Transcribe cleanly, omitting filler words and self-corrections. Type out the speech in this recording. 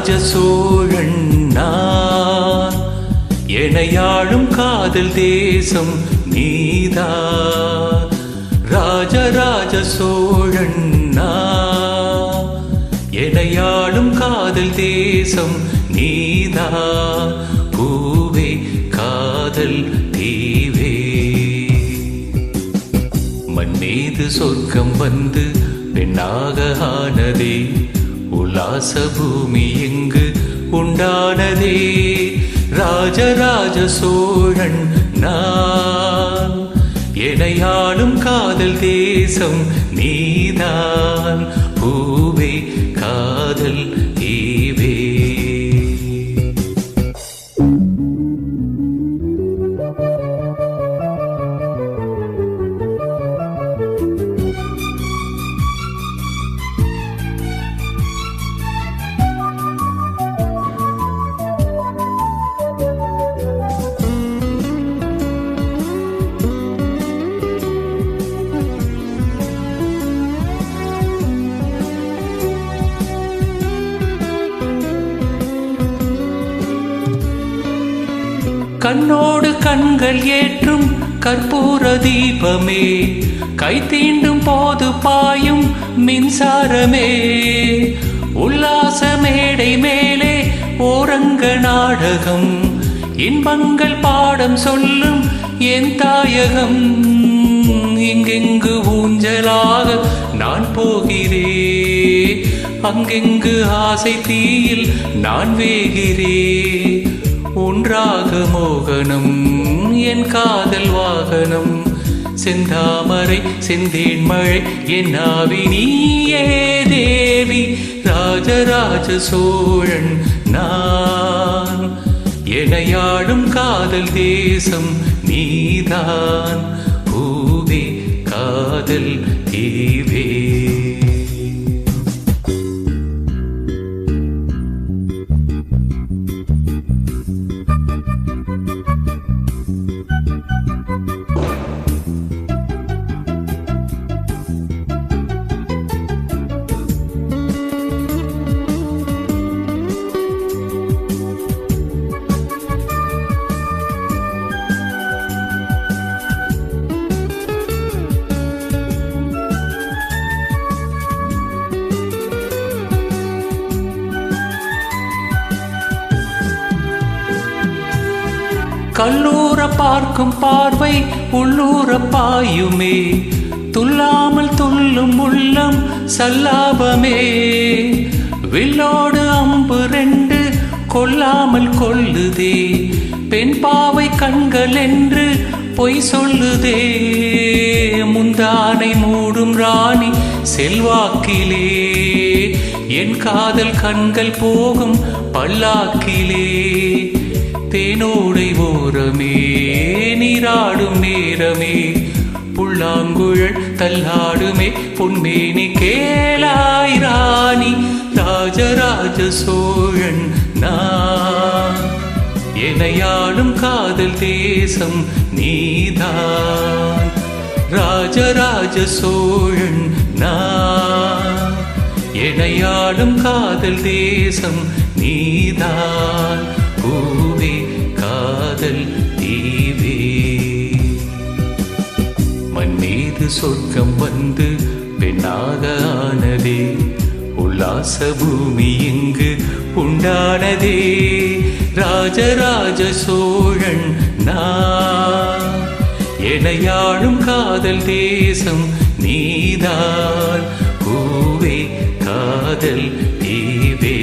சோழன் நான், எனையாளும் காதல் தேசம் நீதான். ராஜராஜ சோழன் நான், எனையாளும் காதல் தேசம் நீதான். பூவே காதல் தீவே, மண்ணீது சொர்க்கம் வந்து பெண்ணாக ஆனதே, உல்லாச பூமி எங்கு உண்டானதே. ராஜராஜ சோழன் நான், எனையாளும் காதல் தேசம் நீதான். பூவே காதல் தீவே. கண்ணோடு கண்கள் ஏற்றும் கற்பூர தீபமே, கை தீண்டும் போது பாயும் மின்சாரமே. உல்லாச மேடை மேலே ஓரங்க நாடகம், இன்பங்கள் பாடம் சொல்லும் என் தாயகம். இங்கெங்கு ஊஞ்சலாக நான் போகிறேன், அங்கெங்கு ஆசை தீயில் நான் வேகிறேன். ஒன்றாக மோகனம் என் காதல் வாகனம், செந்தாமரை செந்தேன் மழை என் ஆவி நீயே தேவி. ராஜராஜ சோழன் நான், எனையாளும் காதல் தேசம் நீதான். பூவே காதல் தீவே. கல்லூர பார்க்கும் பார்வை உள்ளூர பாயுமே, துல்லாமல் துள்ளும் உள்ளம் சல்லாபமே. வில்லோடு அம்பு ரெண்டு கொல்லாமல் கொல்லுதே, பெண் பாவை கண்கள் என்று பொய் சொல்லுதே. முந்தானை மூடும் ராணி செல்வாக்கிலே, என் காதல் கண்கள் போகும் பல்லாக்கிலே. தேனோடை ஓரமே நீராடும் நேரமே, புல்லாங்குழல் தள்ளாடுமே பொன்மேனி கேளாய் ராணி. ராஜராஜ சோழன் நான், எனையாளும் காதல் தேசம் நீதான். ராஜராஜ சோழன் நான், எனையாளும் காதல் தேசம் நீதான். பூவே காதல் தீவே, மண்ணீது சொர்க்கம் வந்து பெண்ணாக ஆனதே, உல்லாச பூமி எங்கு உண்டானதே. ராஜராஜ சோழன் நான், எனையாளும் காதல் தேசம் நீதான். பூவே காதல் தீவே.